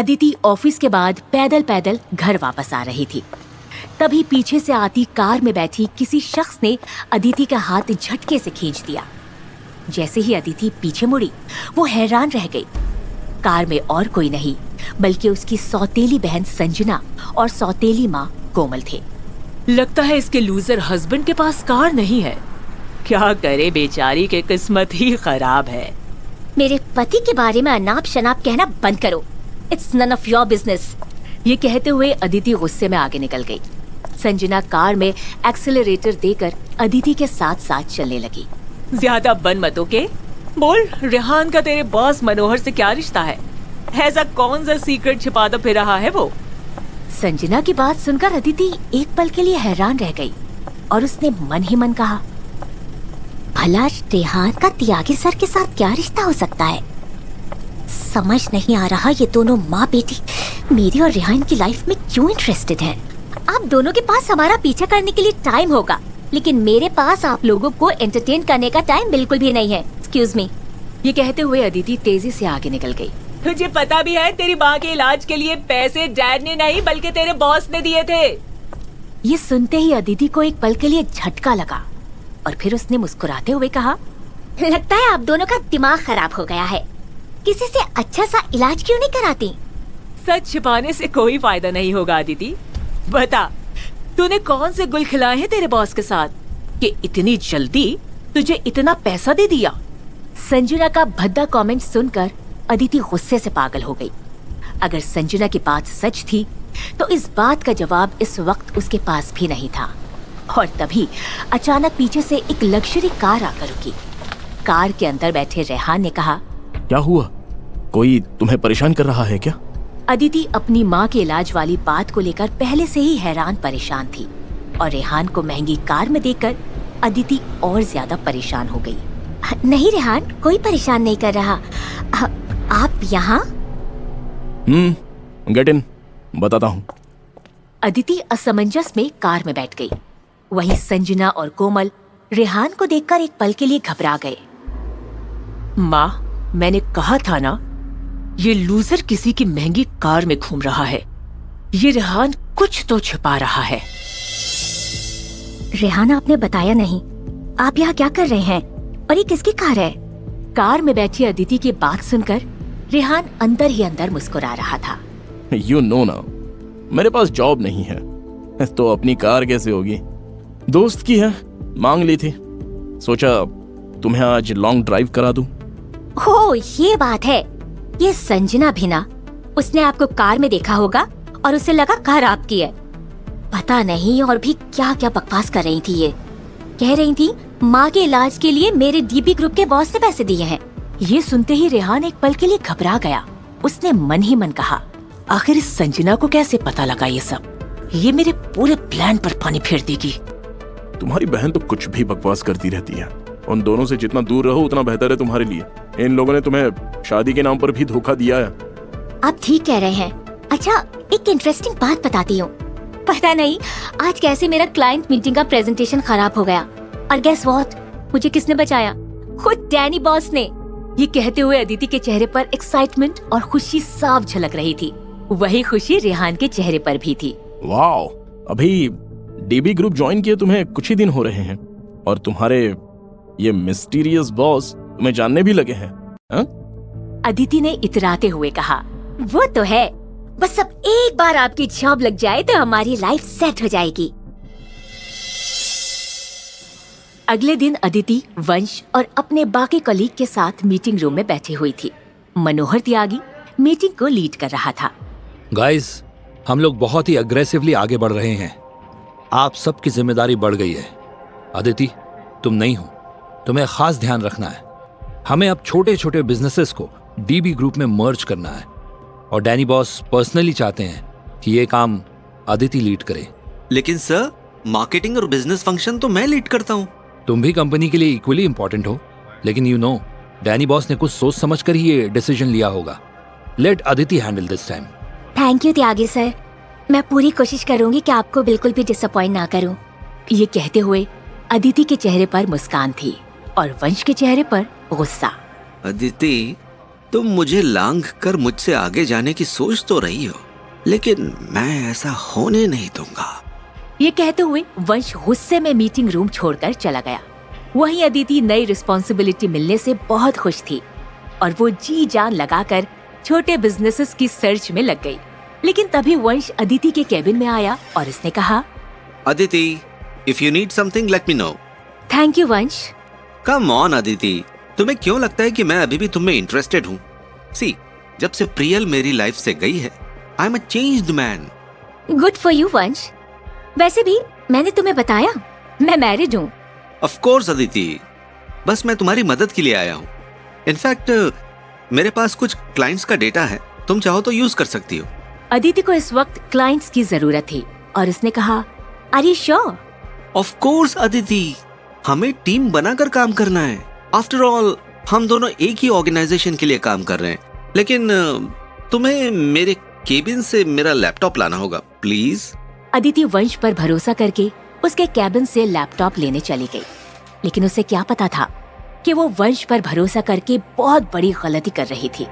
Aditi office के बाद पैदल पैदल घर वापस आ रही थी। तभी पीछे से आती कार में बैठी किसी शख्स ने अदिति का हाथ झटके से खींच दिया। जैसे ही अदिति पीछे मुड़ी, वो हैरान रह गई। कार में और कोई नहीं बल्कि उसकी सौतेली बहन संजना और सौतेली माँ कोमल थे। लगता है इसके लूजर हस्बैंड के पास कार नहीं है। क्या करे, बेचारी के किस्मत ही खराब है। मेरे पति के बारे में अनाप शनाप कहना बंद करो। It's none of your business. ये कहते हुए अदिति गुस्से में आगे निकल गई। संजना कार में एक्सेलरेटर देकर अदिति के साथ साथ चलने लगी। ज्यादा बन मत ओके। बोल, रेहान का तेरे बॉस मनोहर से क्या रिश्ता है? ऐसा कौन सा सीक्रेट छिपाता फिर रहा है वो? संजना की बात सुनकर अदिति एक पल के लिए हैरान रह गई और उसने मन ही मन कहा, भला रेहान का त्यागी सर के साथ क्या रिश्ता हो सकता है? समझ नहीं आ रहा ये दोनों माँ बेटी मेरी और रेहान की लाइफ में क्यों इंटरेस्टेड है। आप दोनों के पास हमारा पीछा करने के लिए टाइम होगा, लेकिन मेरे पास आप लोगों को एंटरटेन करने का टाइम बिल्कुल भी नहीं है। Excuse me. ये कहते हुए अदिति तेजी से आगे निकल गई। तुझे पता भी है तेरी माँ के इलाज के लिए पैसे डैड ने नहीं बल्कि तेरे बॉस ने दिए थे। ये सुनते ही अदिति को एक पल के लिए झटका लगा और फिर उसने मुस्कुराते हुए कहा, लगता है आप दोनों का दिमाग खराब हो गया है। किसी से अच्छा सा इलाज क्यों नहीं कराती? सच छिपाने से कोई फायदा नहीं होगा अदिति। बता, तूने कौन से गुल खिलाए हैं तेरे बॉस के साथ कि इतनी जल्दी तुझे इतना पैसा दे दिया? संजना का भद्दा कमेंट सुनकर अदिति गुस्से से पागल हो गई। अगर संजना की बात सच थी तो इस बात का जवाब इस वक्त उसके पास भी नहीं था। और तभी अचानक पीछे से एक लग्जरी कार आकर रुकी। कार के अंदर बैठे रेहान ने कहा, क्या हुआ? कोई तुम्हें परेशान कर रहा है क्या? अदिति अपनी माँ के इलाज वाली बात को लेकर पहले से ही हैरान परेशान थी और रेहान को महंगी कार में देखकर अदिति और ज्यादा परेशान हो गई। नहीं रेहान, कोई परेशान नहीं कर रहा। आप यहाँ? गेट इन, बताता हूँ। अदिति असमंजस में कार में बैठ गई। वहीं संजना और कोमल रेहान को देखकर एक पल के लिए घबरा गए। माँ, मैंने कहा था ना, ये लूजर किसी की महंगी कार में घूम रहा है। ये रेहान कुछ तो छिपा रहा है। रेहान, आपने बताया नहीं, आप यहाँ क्या कर रहे हैं और ये किसकी कार है? कार में बैठी अदिति की बात सुनकर रेहान अंदर ही अंदर मुस्कुरा रहा था। यू नो ना, मेरे पास जॉब नहीं है तो अपनी कार कैसे होगी? दोस्त की है, मांग ली थी, सोचा तुम्हें आज लॉन्ग ड्राइव करा दूं। हो, ये बात है। ये संजना भी ना, उसने आपको कार में देखा होगा और उसे लगा कार आपकी है। पता नहीं और भी क्या क्या बकवास कर रही थी। ये कह रही थी माँ के इलाज के लिए मेरे डीबी ग्रुप के बॉस ने पैसे दिए हैं। ये सुनते ही रेहान एक पल के लिए घबरा गया। उसने मन ही मन कहा, आखिर इस संजना को कैसे पता लगा ये सब? ये मेरे पूरे प्लान पर पानी फेर देगी। तुम्हारी बहन तो कुछ भी बकवास करती रहती है। उन दोनों से जितना दूर रहो उतना बेहतर है तुम्हारे लिए। इन लोगों ने तुम्हें शादी के नाम पर भी धोखा दिया है। आप ठीक कह रहे हैं। अच्छा, एक इंटरेस्टिंग बात बताती हूँ। पता नहीं आज कैसे मेरा क्लाइंट मीटिंग का प्रेजेंटेशन खराब हो गया और गेस व्हाट, मुझे किसने बचाया? खुद डैनी बॉस ने। ये कहते हुए अदिति के चेहरे पर एक्साइटमेंट और खुशी साफ झलक रही थी। वही खुशी रेहान के चेहरे पर भी थी। वाओ, अभी डीबी ग्रुप ज्वाइन किए तुम्हें कुछ ही दिन हो रहे हैं और तुम्हारे ये मिस्टीरियस बॉस तुम्हें जानने भी लगे हैं, हा? अदिति ने इतराते हुए कहा, वो तो है, बस अब एक बार आपकी जॉब लग जाए तो हमारी लाइफ सेट हो जाएगी। अगले दिन अदिति, वंश और अपने बाकी कलीग के साथ मीटिंग रूम में बैठी हुई थी। मनोहर त्यागी मीटिंग को लीड कर रहा था। गाइस, हम लोग बहुत ही अग्रेसिवली आगे बढ़ रहे हैं। आप सबकी जिम्मेदारी बढ़ गई है। अदिति, तुम नहीं हो, तुम्हें खास ध्यान रखना है। हमें अब छोटे छोटे बिजनेसेस को डीबी ग्रुप में मर्ज करना है और डैनी बॉस पर्सनली चाहते हैं कि ये काम अदिति लीड करे। लेकिन सर, मार्केटिंग और बिजनेस फंक्शन तो मैं लीड करता हूँ। तुम भी कंपनी के लिए इक्वली इंपॉर्टेंट हो, लेकिन यू नो, डैनी बॉस ने कुछ सोच समझ कर ही ये डिसीजन लिया होगा। Let Aditi handle this time. Thank you Tyagi sir, मैं पूरी कोशिश करूंगी कि आपको बिल्कुल भी डिसअपॉइंट ना करूं। ये कहते हुए अदिति के चेहरे पर मुस्कान थी और वंश के चेहरे पर गुस्सा। अदिति, तुम मुझे लांघ कर मुझसे आगे जाने की सोच तो रही हो, लेकिन मैं ऐसा होने नहीं दूंगा। ये कहते हुए वंश गुस्से में मीटिंग रूम छोड़कर चला गया। वहीं अदिति नई रिस्पॉन्सिबिलिटी मिलने से बहुत खुश थी और वो जी जान लगाकर छोटे बिजनेसेस की सर्च में लग गई। लेकिन तभी वंश अदिति के केबिन में आया और उसने कहा, Aditi, if you need something let me know. Thank you Vansh. Come on Aditi, तुम्हें क्यों लगता है कि मैं अभी भी तुम में इंटरेस्टेड हूँ? सी, जब से प्रियल मेरी लाइफ से गई है, I am a changed man. Good for you वंश। वैसे भी मैंने तुम्हें बताया, मैं मैरिड हूँ। ऑफ कोर्स अदिति, बस मैं तुम्हारी मदद के लिए आया हूँ। इनफैक्ट मेरे पास कुछ क्लाइंट्स का डेटा है, तुम चाहो तो यूज कर सकती हो। अदिति को इस वक्त क्लाइंट्स की जरूरत थी और उसने कहा, are you sure? Of course Aditi, हमें टीम बनाकर काम करना है। आफ्टर ऑल हम दोनों एक ही ऑर्गेनाइजेशन के लिए काम कर रहे हैं। लेकिन तुम्हें मेरे केबिन से मेरा लैपटॉप लाना होगा, प्लीज। अदिति वंश पर भरोसा करके उसके कैबिन से लैपटॉप लेने चली गई। लेकिन उसे क्या पता था कि वो वंश पर भरोसा करके बहुत बड़ी गलती कर रही थी।